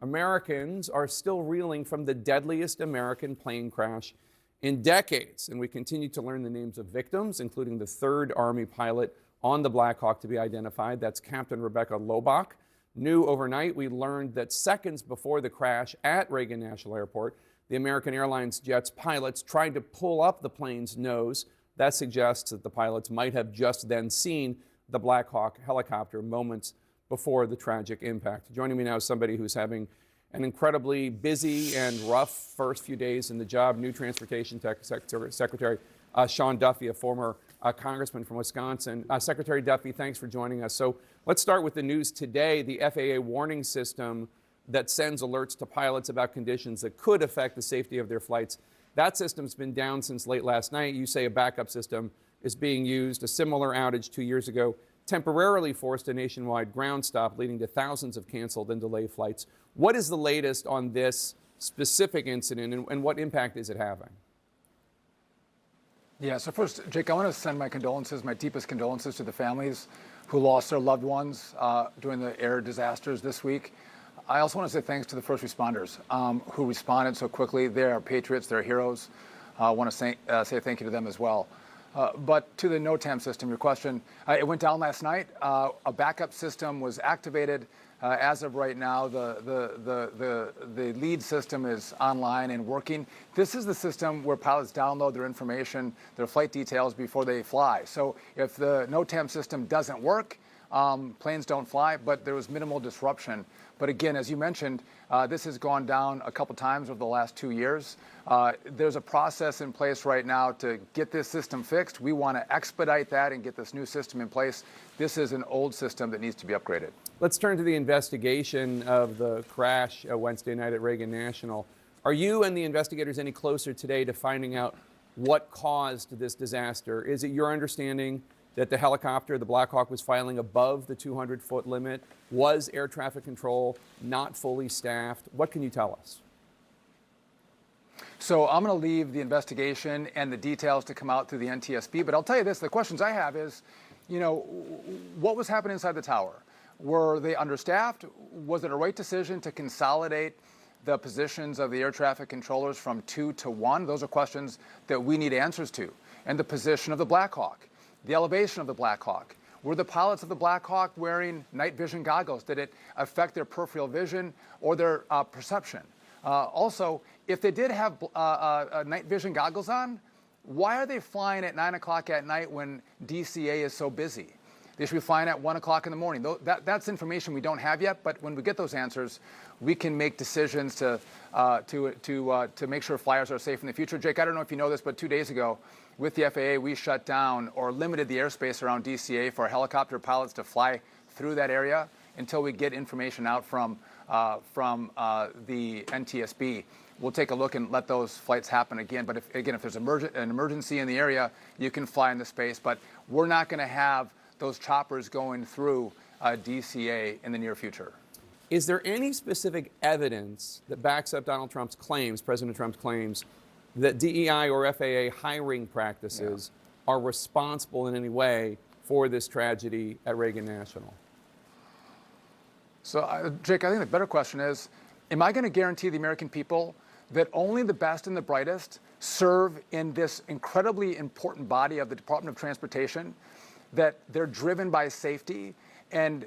Americans are still reeling from the deadliest American plane crash in decades, and we continue to learn the names of victims, including the third Army pilot on the Black Hawk to be identified. That's Captain Rebecca Lobach. New overnight, we learned that seconds before the crash at Reagan National Airport, the American Airlines jet's pilots tried to pull up the plane's nose. That suggests that the pilots might have just then seen the Black Hawk helicopter moments before the tragic impact. Joining me now is somebody who's having an incredibly busy and rough first few days in the job, new Transportation Secretary Sean Duffy, a former congressman from Wisconsin. Secretary Duffy, thanks for joining us. So let's start with the news today. The FAA warning system that sends alerts to pilots about conditions that could affect the safety of their flights. That system's been down since late last night. You say a backup system is being used. A similar outage 2 years ago temporarily forced a nationwide ground stop, leading to thousands of canceled and delayed flights. What is the latest on this specific incident, and what impact is it having? Yeah, so first, Jake, I want to send my condolences, my deepest condolences to the families who lost their loved ones during the air disasters this week. I also want to say thanks to the first responders who responded so quickly. They are patriots, they're heroes. I want to say thank you to them as well. But to the NOTAM system, your question, it went down last night. A backup system was activated. As of right now, the lead system is online and working. This is the system where pilots download their information, their flight details before they fly. So if the NOTAM system doesn't work, planes don't fly, but there was minimal disruption. But again, as you mentioned, this has gone down a couple times over the last 2 years. There's a process in place right now to get this system fixed. We want to expedite that and get this new system in place. This is an old system that needs to be upgraded. Let's turn to the investigation of the crash Wednesday night at Reagan National. Are you and the investigators any closer today to finding out what caused this disaster? Is it your understanding that the helicopter, the Black Hawk, was filing above the 200-foot limit? Was air traffic control not fully staffed? What can you tell us? So I'm going to leave the investigation and the details to come out through the NTSB, but I'll tell you this, the questions I have is, what was happening inside the tower? Were they understaffed? Was it a right decision to consolidate the positions of the air traffic controllers from 2 to 1? Those are questions that we need answers to. And the position of the Black Hawk, the elevation of the Black Hawk. Were the pilots of the Black Hawk wearing night vision goggles? Did it affect their peripheral vision or their perception? Also, if they did have night vision goggles on, why are they flying at 9 o'clock at night when DCA is so busy? They should be flying at 1 o'clock in the morning. That's information we don't have yet, but when we get those answers, we can make decisions to make sure flyers are safe in the future. Jake, I don't know if you know this, but 2 days ago, with the FAA, we shut down or limited the airspace around DCA for helicopter pilots to fly through that area until we get information out from the NTSB. We'll take a look and let those flights happen again. But if there's an emergency in the area, you can fly in the space. But we're not going to have those choppers going through DCA in the near future. Is there any specific evidence that backs up Donald Trump's claims, President Trump's claims, that DEI or FAA hiring practices are responsible in any way for this tragedy at Reagan National? So, Jake, I think the better question is, am I going to guarantee the American people that only the best and the brightest serve in this incredibly important body of the Department of Transportation, that they're driven by safety and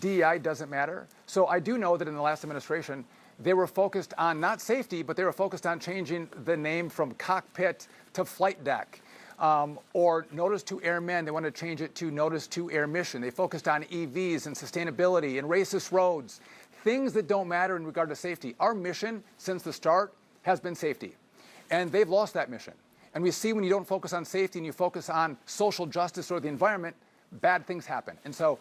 DEI doesn't matter? So I do know that in the last administration, they were focused on not safety, but they were focused on changing the name from cockpit to flight deck. Or notice to airmen, they wanted to change it to notice to air mission. They focused on EVs and sustainability and racist roads, things that don't matter in regard to safety. Our mission since the start has been safety, and they've lost that mission. And we see when you don't focus on safety and you focus on social justice or the environment, bad things happen. And so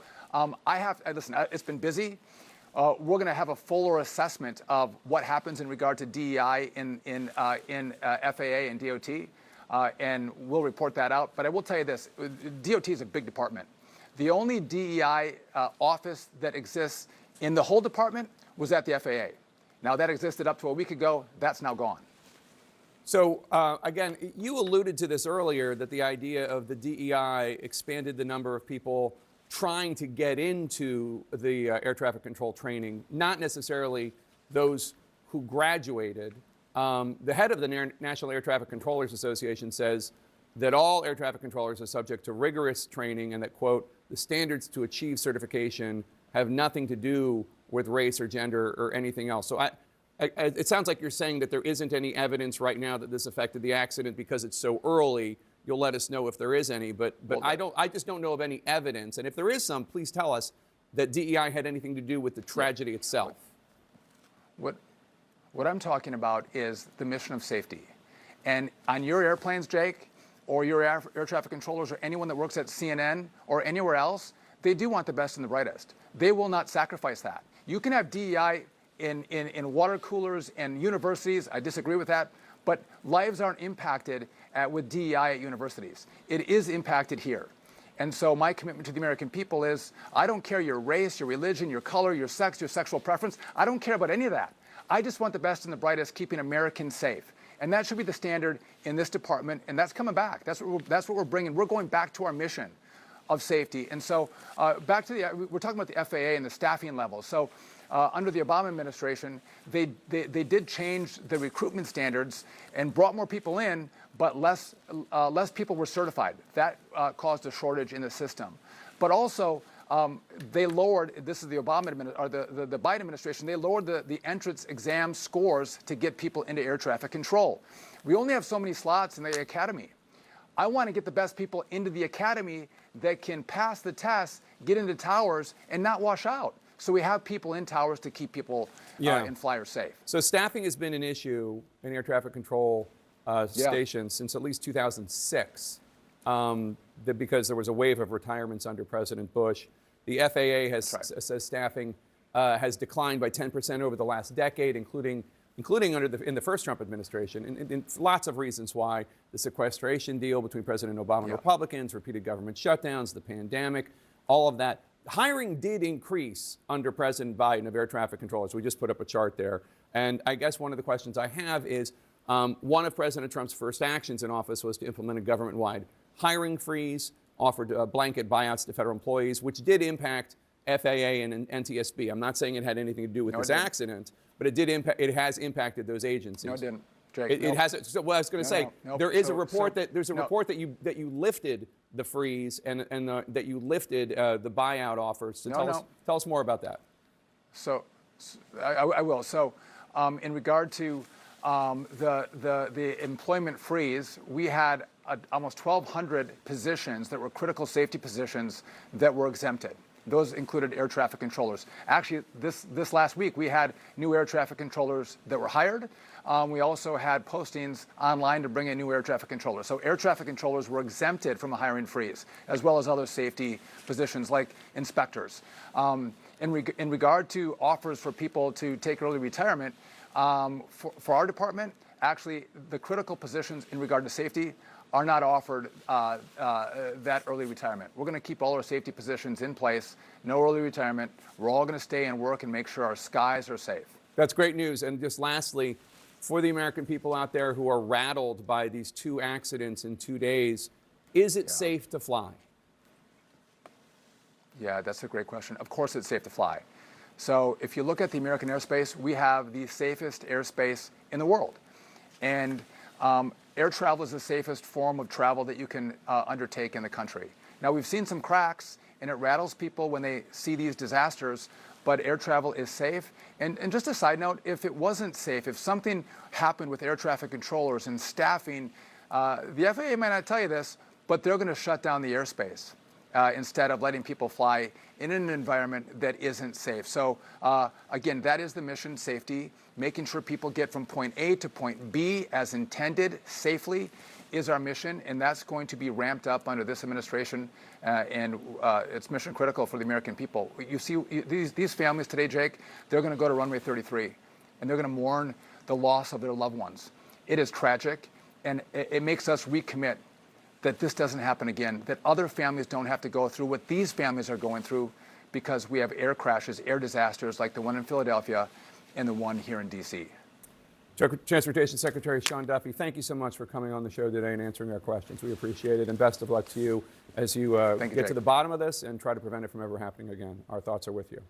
listen, it's been busy. We're going to have a fuller assessment of what happens in regard to DEI in FAA and DOT, and we'll report that out. But I will tell you this, DOT is a big department. The only DEI office that exists in the whole department was at the FAA. Now, that existed up to a week ago. That's now gone. So, again, you alluded to this earlier, that the idea of the DEI expanded the number of people trying to get into the air traffic control training, not necessarily those who graduated. The head of the National Air Traffic Controllers Association says that all air traffic controllers are subject to rigorous training and that, quote, the standards to achieve certification have nothing to do with race or gender or anything else. So it sounds like you're saying that there isn't any evidence right now that this affected the accident because it's so early. You'll let us know if there is any, but I just don't know of any evidence. And if there is some, please tell us that DEI had anything to do with the tragedy itself. What I'm talking about is the mission of safety. And on your airplanes, Jake, or your air traffic controllers, or anyone that works at CNN or anywhere else, they do want the best and the brightest. They will not sacrifice that. You can have DEI in water coolers and universities. I disagree with that. But lives aren't impacted with DEI at universities. It is impacted here. And so my commitment to the American people is, I don't care your race, your religion, your color, your sex, your sexual preference. I don't care about any of that. I just want the best and the brightest keeping Americans safe. And that should be the standard in this department, and that's coming back. That's what we're bringing. We're going back to our mission of safety. And so back to we're talking about the FAA and the staffing levels. So under the Obama administration, they did change the recruitment standards and brought more people in, but less people were certified. That caused a shortage in the system. But also, they lowered, this is the Obama or the Biden administration, they lowered the entrance exam scores to get people into air traffic control. We only have so many slots in the academy. I want to get the best people into the academy that can pass the test, get into towers, and not wash out. So we have people in towers to keep people and flyers safe. So staffing has been an issue in air traffic control stations since at least 2006. Because there was a wave of retirements under President Bush. The FAA says staffing has declined by 10% over the last decade, including in the first Trump administration, and lots of reasons why: the sequestration deal between President Obama and Republicans, repeated government shutdowns, the pandemic, all of that. Hiring did increase under President Biden of air traffic controllers. We just put up a chart there. And I guess one of the questions I have is, one of President Trump's first actions in office was to implement a government-wide hiring freeze, offered blanket buyouts to federal employees, which did impact FAA and NTSB. I'm not saying it had anything to do with this accident, but it has impacted those agencies. No, it didn't. Jake, it hasn't. So, well, I was going to say there is a report that you lifted the freeze and that you lifted the buyout offers. So tell us more about that. So I will. So in regard to the employment freeze, we had almost 1,200 positions that were critical safety positions that were exempted. Those included air traffic controllers. Actually, this last week, we had new air traffic controllers that were hired. We also had postings online to bring in new air traffic controllers. So air traffic controllers were exempted from a hiring freeze, as well as other safety positions like inspectors. In regard to offers for people to take early retirement, for our department, actually, the critical positions in regard to safety are not offered that early retirement. We're going to keep all our safety positions in place, no early retirement. We're all going to stay and work and make sure our skies are safe. That's great news. And just lastly, for the American people out there who are rattled by these 2 accidents in 2 days, is it safe to fly? Yeah, that's a great question. Of course it's safe to fly. So if you look at the American airspace, we have the safest airspace in the world. And air travel is the safest form of travel that you can undertake in the country. Now, we've seen some cracks, and it rattles people when they see these disasters, but air travel is safe. And just a side note, if it wasn't safe, if something happened with air traffic controllers and staffing, the FAA might not tell you this, but they're going to shut down the airspace instead of letting people fly in an environment that isn't safe. So again, that is the mission, safety. Making sure people get from point A to point B as intended safely is our mission, and that's going to be ramped up under this administration, and it's mission critical for the American people. You see these families today, Jake, they're going to go to runway 33, and they're going to mourn the loss of their loved ones. It is tragic, and it makes us recommit that this doesn't happen again, that other families don't have to go through what these families are going through, because we have air crashes, air disasters like the one in Philadelphia and the one here in D.C. Transportation Secretary Sean Duffy, thank you so much for coming on the show today and answering our questions. We appreciate it, and best of luck to you as you get to the bottom of this and try to prevent it from ever happening again. Our thoughts are with you.